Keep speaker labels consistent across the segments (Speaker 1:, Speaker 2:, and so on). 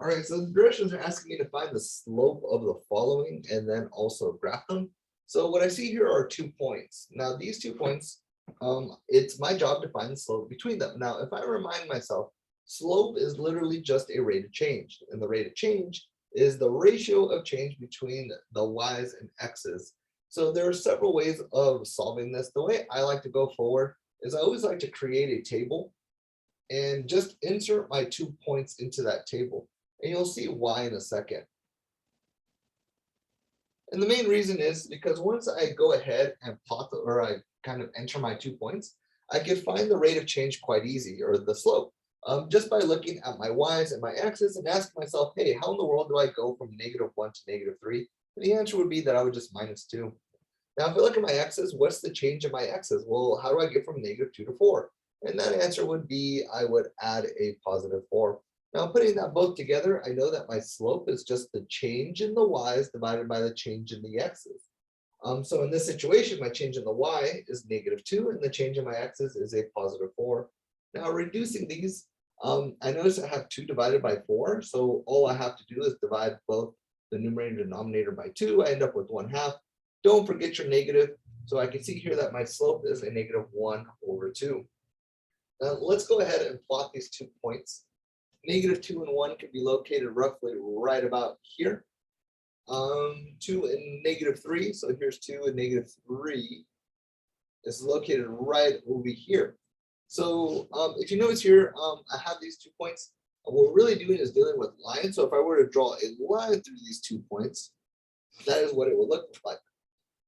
Speaker 1: All right, so the directions are asking me to find the slope of the following and then also graph them. So what I see here are 2 points. Now these 2 points, it's my job to find the slope between them. Now, if I remind myself, slope is literally just a rate of change, and the rate of change is the ratio of change between the y's and x's. So there are several ways of solving this. The way I like to go forward is I always like to create a table and just insert my 2 points into that table. And you'll see why in a second. And the main reason is because once I go ahead and plot or I kind of enter my 2 points, I can find the rate of change quite easy, or the slope, just by looking at my y's and my x's and asking myself, hey, how in the world do I go from -1 to -3? And the answer would be that I would just -2. Now, if I look at my x's, what's the change in my x's? Well, how do I get from -2 to 4? And that answer would be I would add a +4. Now, putting that both together, I know that my slope is just the change in the y's divided by the change in the x's. So in this situation, my change in the y is -2, and the change in my x's is a +4. Now, reducing these, I notice I have 2 divided by 4, so all I have to do is divide both the numerator and denominator by 2. I end up with 1/2. Don't forget your negative. So I can see here that my slope is a -1/2. Now let's go ahead and plot these 2 points. -2 and 1 can be located roughly right about here. 2 and -3. So here's 2 and -3 is located right over here. So if you notice here, I have these 2 points. What we're really doing is dealing with lines. So if I were to draw a line through these 2 points, that is what it would look like.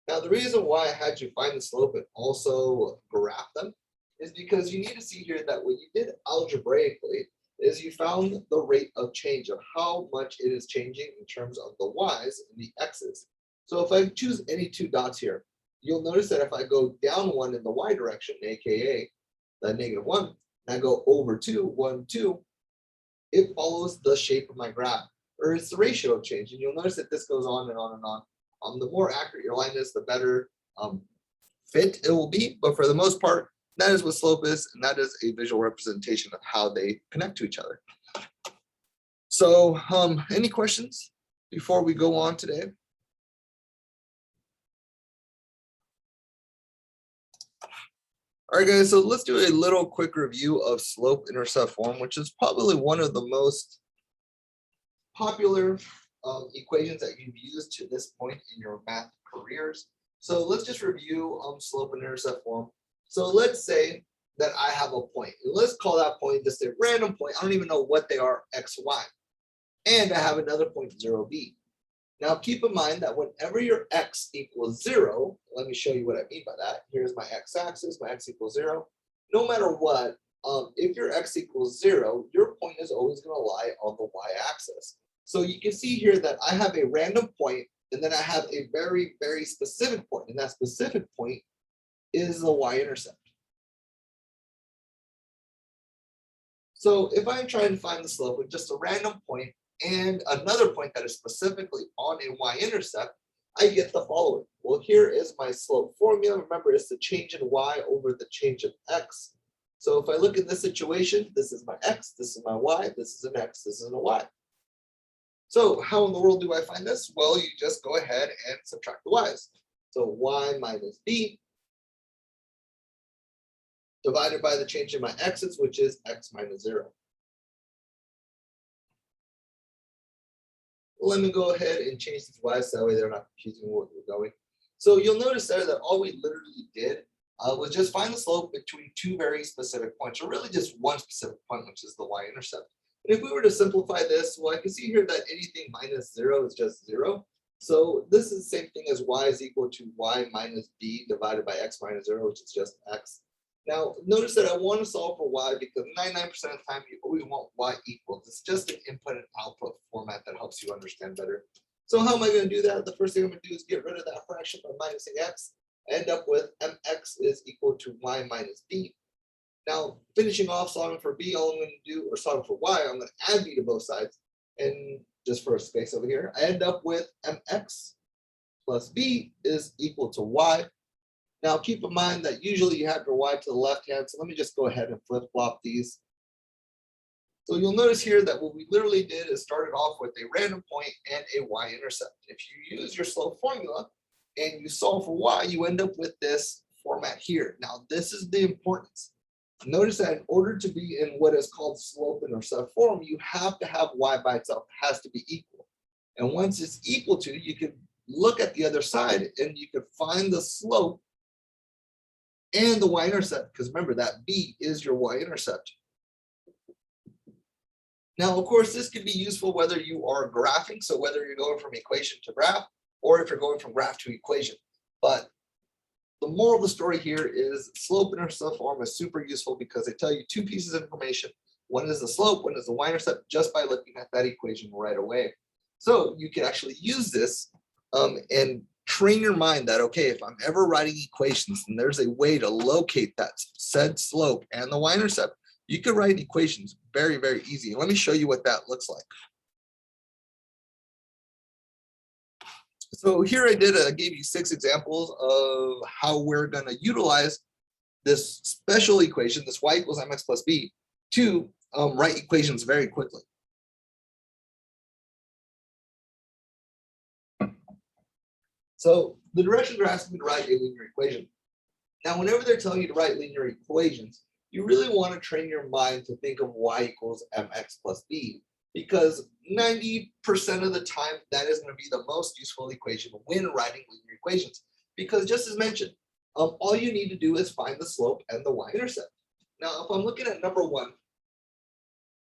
Speaker 1: Now, the reason why I had you find the slope and also graph them is because you need to see here that what you did algebraically is you found the rate of change of how much it is changing in terms of the y's and the x's. So if I choose any 2 dots here, you'll notice that if I go down 1 in the y direction, aka the -1, and I go over 2, 1, 2, it follows the shape of my graph, or it's the ratio of change. And you'll notice that this goes on and on and on. The more accurate your line is, the better fit it will be. But for the most part, that is what slope is, and that is a visual representation of how they connect to each other. So any questions before we go on today? All right, guys, so let's do a little quick review of slope-intercept form, which is probably one of the most popular equations that you've used to this point in your math careers. So let's just review slope and intercept form. So let's say that I have a point. Let's call that point just a random point. I don't even know what they are, x, y. And I have another point, 0b. Now keep in mind that whenever your x equals 0, let me show you what I mean by that. Here's my x-axis, my x equals 0. No matter what, if your x equals 0, your point is always going to lie on the y-axis. So you can see here that I have a random point, and then I have a very, very specific point, and that specific point is the y-intercept. So if I'm trying to find the slope with just a random point and another point that is specifically on a y-intercept, I get the following. Well, here is my slope formula. Remember, it's the change in y over the change in x. So if I look at this situation, this is my x, this is my y, this is an x, this is a y. So how in the world do I find this? Well, you just go ahead and subtract the y's. So y minus b divided by the change in my x's, which is x minus 0. Let me go ahead and change these y's so that way they're not confusing where we're going. So you'll notice there that all we literally did was just find the slope between 2 very specific points, or really just one specific point, which is the y-intercept. And if we were to simplify this, well, I can see here that anything minus 0 is just 0. So this is the same thing as y is equal to y minus b divided by x minus 0, which is just x. Now, notice that I want to solve for y because 99% of the time you always want y equals. It's just an input and output format that helps you understand better. So how am I going to do that? The first thing I'm going to do is get rid of that fraction by minusing x. I end up with mx is equal to y minus b. Now, finishing off solving for b, all I'm going to do, or solving for y, I'm going to add b to both sides. And just for a space over here, I end up with mx plus b is equal to y. Now, keep in mind that usually you have your y to the left hand. So let me just go ahead and flip-flop these. So you'll notice here that what we literally did is started off with a random point and a y-intercept. If you use your slope formula and you solve for y, you end up with this format here. Now, this is the importance. Notice that in order to be in what is called slope-intercept form, you have to have y by itself. It has to be equal. And once it's equal to, you can look at the other side and you can find the slope and the y-intercept, because remember that b is your y-intercept. Now, of course, this could be useful whether you are graphing, so whether you're going from equation to graph, or if you're going from graph to equation. But the moral of the story here is slope-intercept form is super useful because they tell you two pieces of information. One is the slope, one is the y-intercept, just by looking at that equation right away. So you can actually use this and train your mind that, okay, if I'm ever writing equations and there's a way to locate that said slope and the y-intercept, you can write equations very, very easy. Let me show you what that looks like. So here I gave you 6 examples of how we're going to utilize this special equation, this y equals mx plus b, to write equations very quickly. So the directions are asking me to write a linear equation. Now, whenever they're telling you to write linear equations, you really want to train your mind to think of y equals mx plus b, because 90% of the time, that is going to be the most useful equation when writing linear equations. Because just as mentioned, all you need to do is find the slope and the y-intercept. Now, if I'm looking at number 1,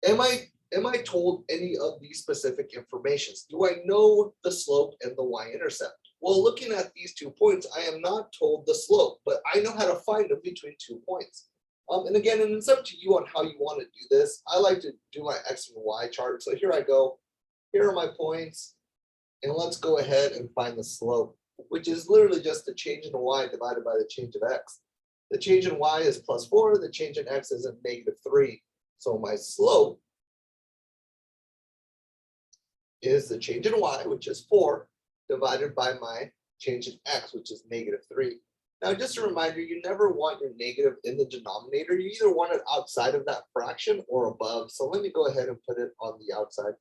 Speaker 1: am I told any of these specific informations? Do I know the slope and the y-intercept? Well, looking at these 2 points, I am not told the slope, but I know how to find them between 2 points. And again, and it's up to you on how you want to do this. I like to do my X and Y chart. So here I go. Here are my points. And let's go ahead and find the slope, which is literally just the change in Y divided by the change of X. The change in Y is +4. The change in X is a -3. So my slope is the change in Y, which is 4, divided by my change in X, which is -3. Now, just a reminder, you never want your negative in the denominator. You either want it outside of that fraction or above. So let me go ahead and put it on the outside.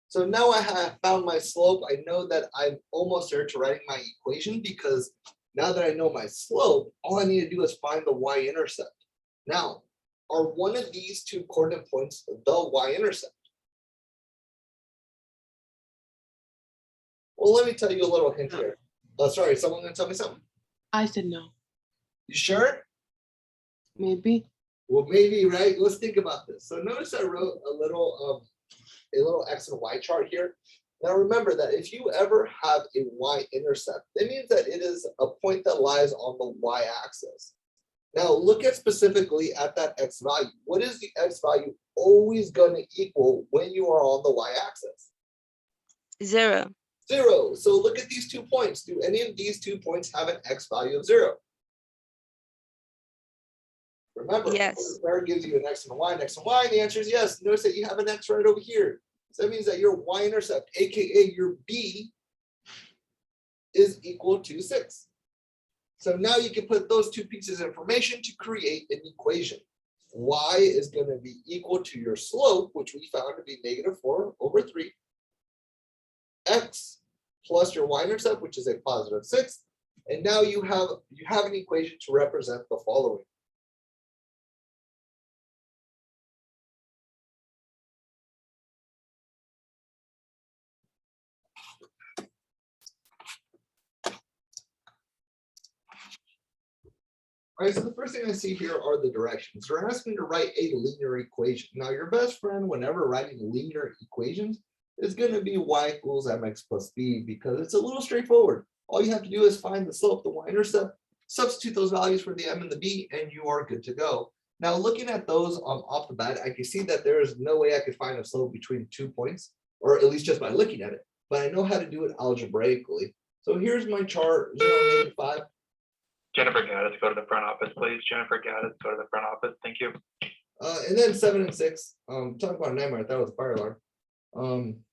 Speaker 1: So now I have found my slope. I know that I'm almost there to writing my equation, because now that I know my slope, all I need to do is find the y-intercept. Now, are one of these 2 coordinate points the y-intercept? Well, let me tell you a little hint here. Oh, sorry, someone gonna tell me something?
Speaker 2: I said no.
Speaker 1: You sure?
Speaker 2: Maybe.
Speaker 1: Well, maybe, right? Let's think about this. So notice I wrote a little X and Y chart here. Now remember that if you ever have a y-intercept, that means that it is a point that lies on the y-axis. Now look at specifically at that X value. What is the X value always going to equal when you are on the y-axis?
Speaker 3: 0.
Speaker 1: 0. So look at these 2 points. Do any of these 2 points have an X value of 0? Remember,
Speaker 3: Yes.
Speaker 1: where gives you an X and a Y, and X and Y, and the answer is yes. Notice that you have an X right over here. So that means that your y-intercept, aka your B, is equal to 6. So now you can put those 2 pieces of information to create an equation. Y is going to be equal to your slope, which we found to be -4/3. X plus your y-intercept, which is a +6. And now you have an equation to represent the following. All right, so the first thing I see here are the directions. They're asking to write a linear equation. Now, your best friend, whenever writing linear equations, is going to be y equals mx plus b, because it's a little straightforward. All you have to do is find the slope, the y-intercept, substitute those values for the m and the b, and you are good to go. Now, looking at those off the bat, I can see that there is no way I could find a slope between 2 points, or at least just by looking at it. But I know how to do it algebraically. So here's my chart, 0, -5.
Speaker 4: Jennifer Gaddis, go to the front office, please. Jennifer Gaddis, go to the front office. Thank you.
Speaker 1: And then 7 and 6. Talk about a nightmare. That was a fire alarm.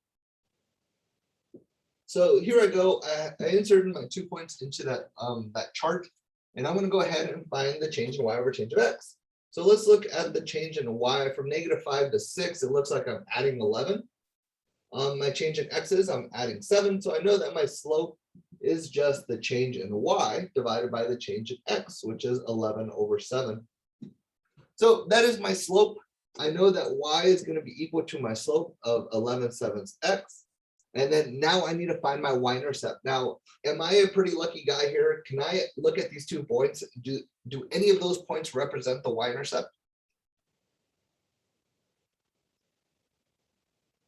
Speaker 1: So here I go. I inserted my 2 points into that chart, and I'm going to go ahead and find the change in y over change of x. So let's look at the change in y from -5 to 6. It looks like I'm adding 11. My change in x's, I'm adding 7. So I know that my slope is just the change in y divided by the change in x, which is 11/7. So that is my slope. I know that y is going to be equal to my slope of 11/7 x. And then now I need to find my y-intercept. Now, am I a pretty lucky guy here? Can I look at these 2 points? Do any of those points represent the y-intercept?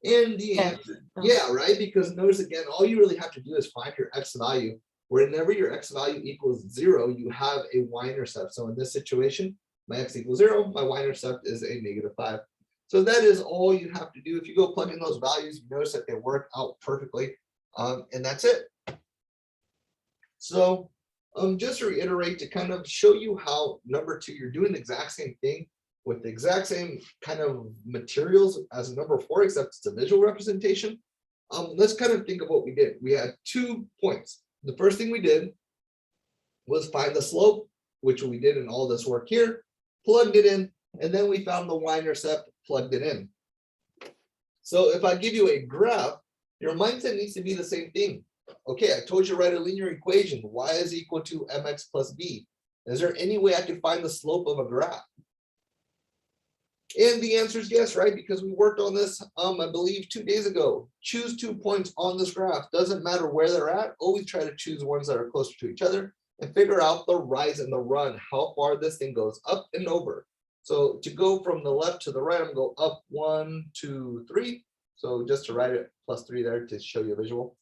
Speaker 1: And the
Speaker 2: Yes.
Speaker 1: answer, yeah, right? Because notice again, all you really have to do is find your x value. Whenever your x value equals 0, you have a y-intercept. So in this situation, my x equals 0, my y-intercept is a -5. So that is all you have to do. If you go plug in those values, you notice that they work out perfectly. And that's it. So just to reiterate, to kind of show you how number 2, you're doing the exact same thing with the exact same kind of materials as number 4, except it's a visual representation. Let's kind of think of what we did. We had 2 points. The first thing we did was find the slope, which we did in all this work here, plugged it in, and then we found the y-intercept, plugged it in. So if I give you a graph, your mindset needs to be the same thing. Okay, I told you to write a linear equation. Y is equal to mx plus b. Is there any way I can find the slope of a graph? And the answer is yes, right? Because we worked on this, I believe 2 days ago. Choose 2 points on this graph. Doesn't matter where they're at. Always try to choose ones that are closer to each other and figure out the rise and the run, how far this thing goes up and over. So to go from the left to the right, I'm going to go up 1, 2, 3. So just to write it +3 there to show you a visual,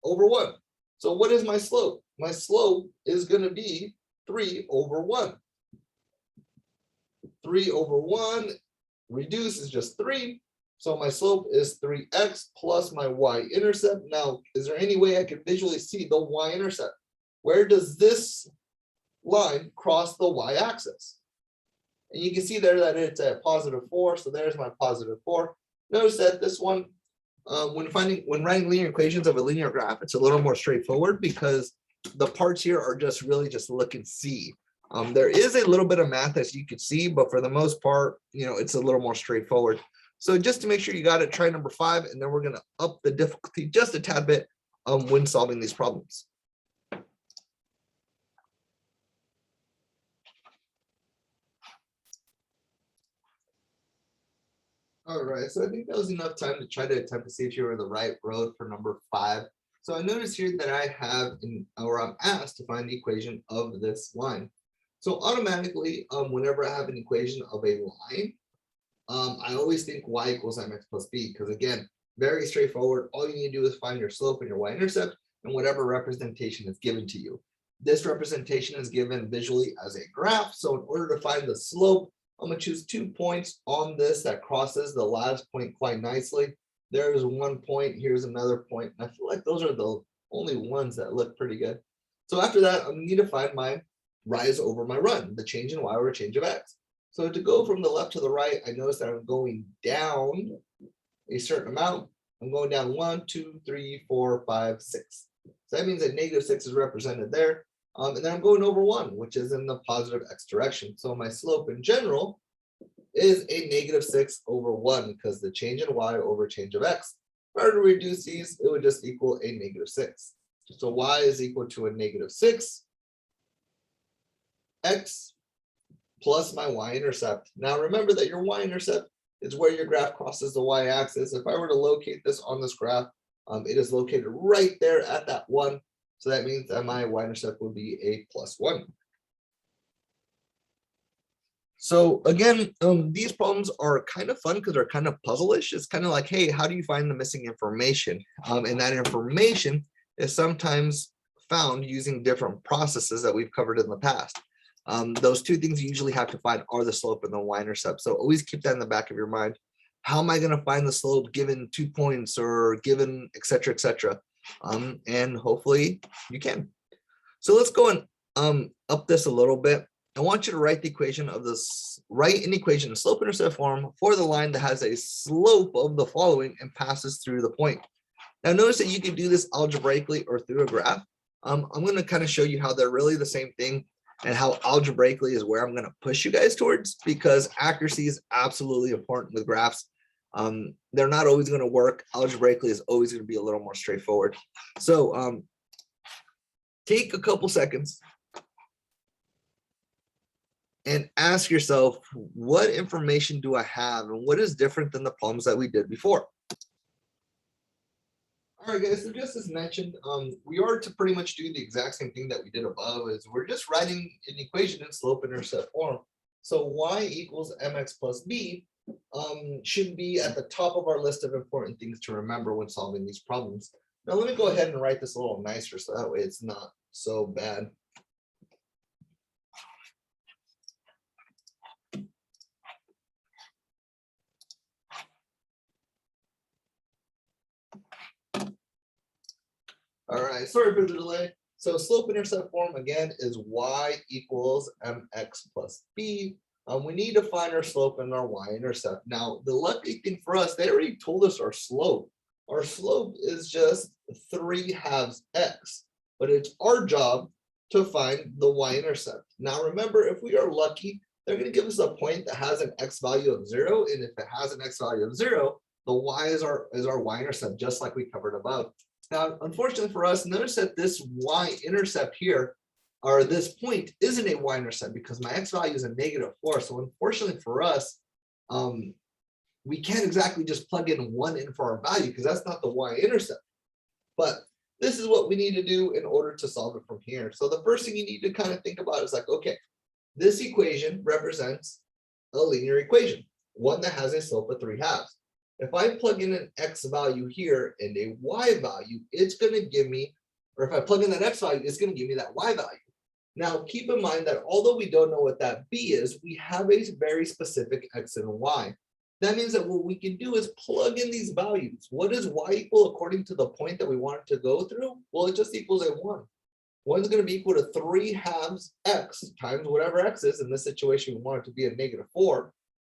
Speaker 1: over 1. So what is my slope? My slope is going to be 3/1. 3/1 reduce is just 3. So my slope is 3x plus my y-intercept. Now, is there any way I can visually see the y-intercept? Where does this line cross the y-axis? And you can see there that it's at +4. So there's my +4. Notice that this one, when writing linear equations of a linear graph, it's a little more straightforward because the parts here are just really just look and see. There is a little bit of math as you can see, but for the most part, it's a little more straightforward. So just to make sure you got it, try number 5, and then we're going to up the difficulty just a tad bit when solving these problems. All right, so I think that was enough time to try to attempt to see if you were on the right road for number 5. So I noticed here that I have, I'm asked to find the equation of this line. So automatically, whenever I have an equation of a line, I always think y equals mx plus b, because again, very straightforward. All you need to do is find your slope and your y-intercept and whatever representation is given to you. This representation is given visually as a graph. So in order to find the slope, I'm going to choose 2 points on this that crosses the last point quite nicely. There's 1 point, here's another point. And I feel like those are the only ones that look pretty good. So after that, I'm going to need to find my rise over my run, the change in y over change of x. So to go from the left to the right, I notice that I'm going down a certain amount. I'm going down 1, 2, 3, 4, 5, 6. So that means that -6 is represented there. And then I'm going over 1, which is in the positive x direction. So my slope in general is a -6/1 because the change in y over change of x. If I were to reduce these, it would just equal a -6. So y is equal to a -6 x plus my y-intercept. Now remember that your y-intercept is where your graph crosses the y-axis. If I were to locate this on this graph, it is located right there at that 1. So that means that my y-intercept would be a +1. So again, these problems are kind of fun because they're kind of puzzle-ish. It's kind of like, hey, how do you find the missing information? And that information is sometimes found using different processes that we've covered in the past. Those 2 things you usually have to find are the slope and the y-intercept. So always keep that in the back of your mind. How am I going to find the slope given 2 points or given et cetera, et cetera? And hopefully you can. So let's go and up this a little bit. I want you to write the equation of this, write an equation in slope intercept form for the line that has a slope of the following and passes through the point. Now notice that you can do this algebraically or through a graph. I'm going to kind of show you how they're really the same thing. and how algebraically is where I'm going to push you guys towards, because accuracy is absolutely important with graphs. They're not always going to work. Algebraically is always going to be a little more straightforward. So take a couple seconds and ask yourself, what information do I have and what is different than the problems that we did before? All right, guys, so just as mentioned, we are to pretty much do the exact same thing that we did above, is we're just writing an equation in slope-intercept form. So y equals mx plus b should be at the top of our list of important things to remember when solving these problems. Now, let me go ahead and write this a little nicer so that way it's not so bad. All right, sorry for the delay. So slope-intercept form again is y equals mx plus b. We need to find our slope and our y-intercept. Now, the lucky thing for us, they already told us our slope. Our slope is just 3/2 x, but it's our job to find the y-intercept. Now, remember, if we are lucky, they're going to give us a point that has an x value of 0, and if it has an x value of 0, the y is our y-intercept, just like we covered above. Now, unfortunately for us, notice that this y-intercept here, or this point, isn't a y-intercept because my x value is a -4. So unfortunately for us, we can't exactly just plug in 1 in for our value because that's not the y-intercept. But this is what we need to do in order to solve it from here. So the first thing you need to kind of think about is like, okay, this equation represents a linear equation, one that has a slope of 3/2. If I plug in an x value here and a y value, it's going to give me, or if I plug in that x value, it's going to give me that y value. Now, keep in mind that although we don't know what that b is, we have a very specific x and y. That means that what we can do is plug in these values. What is y equal according to the point that we want it to go through? Well, it just equals a 1. 1 is going to be equal to 3/2 x times whatever x is. In this situation, we want it to be a -4.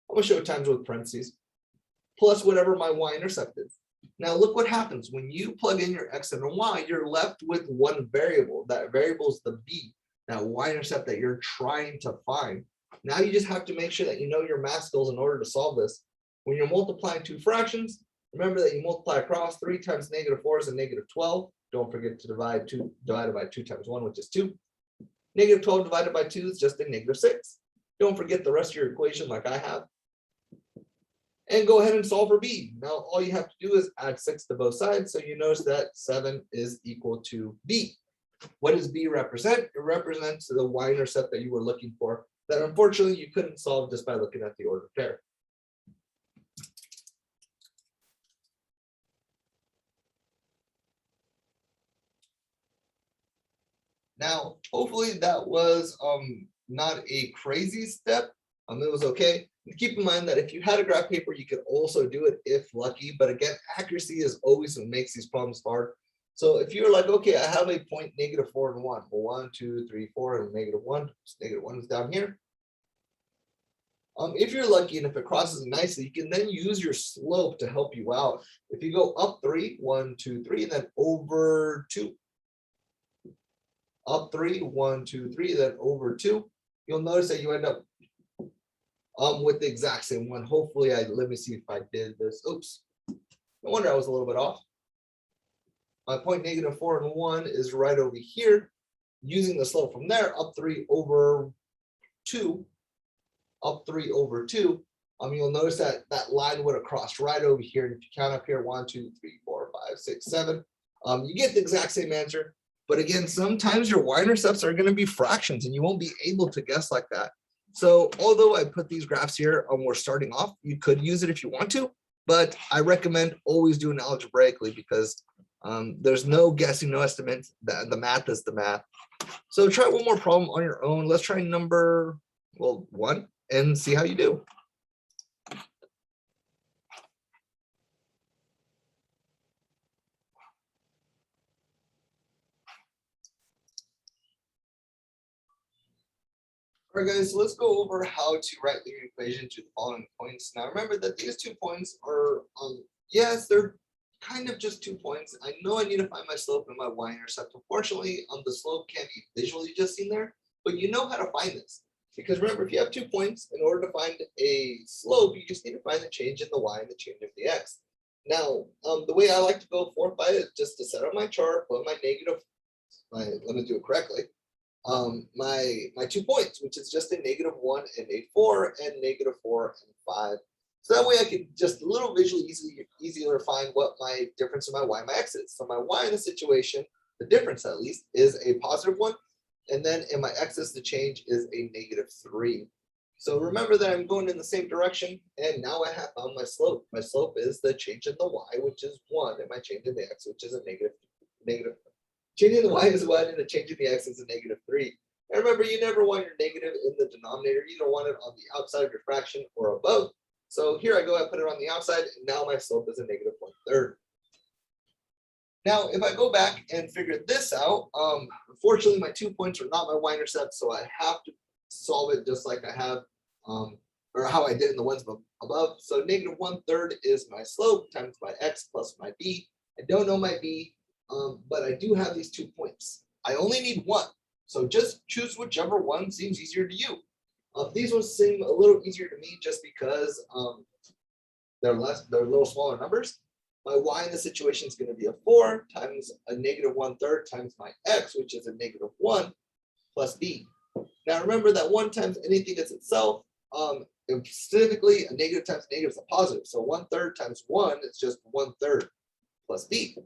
Speaker 1: I'm going to show it times with parentheses, plus whatever my y-intercept is. Now look what happens when you plug in your x and y, you're left with one variable. That variable is the b, that y-intercept that you're trying to find. Now you just have to make sure that you know your math skills in order to solve this. When you're multiplying two fractions, remember that you multiply across. 3 times -4 is a -12. Don't forget to divide 2 divided by 2 times 1, which is 2. -12 divided by 2 is just a -6. Don't forget the rest of your equation like I have. And go ahead and solve for b. Now, all you have to do is add 6 to both sides. So you notice that 7 is equal to b. What does b represent? It represents the y-intercept that you were looking for, that unfortunately you couldn't solve just by looking at the ordered pair. Now, hopefully that was not a crazy step. It was okay. Keep in mind that if you had a graph paper, you could also do it if lucky. But again, accuracy is always what makes these problems hard. So if you're like, okay, I have a point -4 and 1. Well, 1, 2, 3, 4, and -1. -1 is down here. If you're lucky and if it crosses nicely, you can then use your slope to help you out. If you go up 3, 1, 2, 3, and then over 2. Up 3, 1, 2, 3, then over 2. You'll notice that you end up with the exact same one. Hopefully, let me see if I did this. Oops. No wonder I was a little bit off. My point -4 and 1 is right over here. Using the slope from there, up 3 over 2. Up 3 over 2. You'll notice that that line would have crossed right over here. And if you count up here, 1, 2, 3, 4, 5, 6, 7. You get the exact same answer. But again, sometimes your y-intercepts are going to be fractions and you won't be able to guess like that. So although I put these graphs here and we're starting off, you could use it if you want to, but I recommend always doing algebraically because there's no guessing, no estimates. The math is the math. So try one more problem on your own. Let's try number, 1 and see how you do. All right, guys, so let's go over how to write linear equation to the following points. Now, remember that these 2 points are, yes, they're kind of just 2 points. I know I need to find my slope and my y-intercept. Unfortunately, the slope can't be visually just seen there, but you know how to find this. Because remember, if you have 2 points, in order to find a slope, you just need to find the change in the y and the change of the x. Now, the way I like to go forth by it is just to set up my chart, put my negative, let me do it correctly. My 2 points, which is just a -1 and a 4 and -4 and 5. So that way I can just a little visually easier find what my difference in my y and my x is. So my y in the situation, the difference at least, is a +1. And then in my x's, the change is a -3. So remember that I'm going in the same direction, and now I have found my slope. My slope is the change in the y, which is 1, and my change in the x, which is a negative. Changing the y is 1, and the change in the x is a -3. And remember, you never want your negative in the denominator. You don't want it on the outside of your fraction or above. So here I go, I put it on the outside, and now my slope is a -1/3. Now, if I go back and figure this out, unfortunately, my 2 points are not my y-intercept, so I have to solve it just like I have, or how I did in the ones above. So -1/3 is my slope times my x plus my b. I don't know my b, but I do have these 2 points. I only need 1, so just choose whichever one seems easier to you. These ones seem a little easier to me just because they're a little smaller numbers. My y in the situation is going to be a 4 times a -1/3 times my x, which is a -1 plus b. Now remember that 1 times anything is itself. And specifically, a negative times negative is a positive. So 1/3 times 1 is just 1/3 plus b.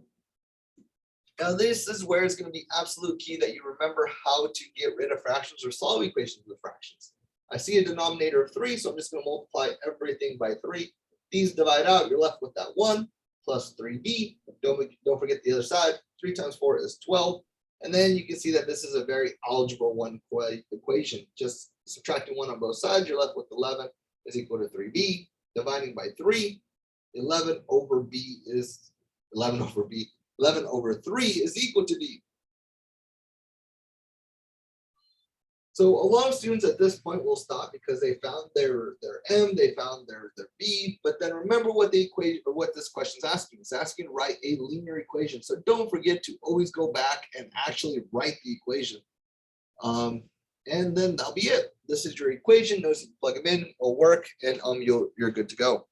Speaker 1: Now this is where it's going to be absolute key that you remember how to get rid of fractions or solve equations with fractions. I see a denominator of 3, so I'm just going to multiply everything by 3. These divide out, you're left with that 1 plus 3b. Don't forget the other side. 3 times 4 is 12. And then you can see that this is a very algebra 1 equation. Just subtracting 1 on both sides, you're left with 11 is equal to 3b. Dividing by 3, 11 over b is 11 over b. 11 over 3 is equal to b. So a lot of students at this point will stop because they found their m, they found their b, but then remember what the equation or what this question is asking. It's asking to write a linear equation. So don't forget to always go back and actually write the equation. And then that'll be it. This is your equation. Notice you plug them in, it'll work, and you're good to go.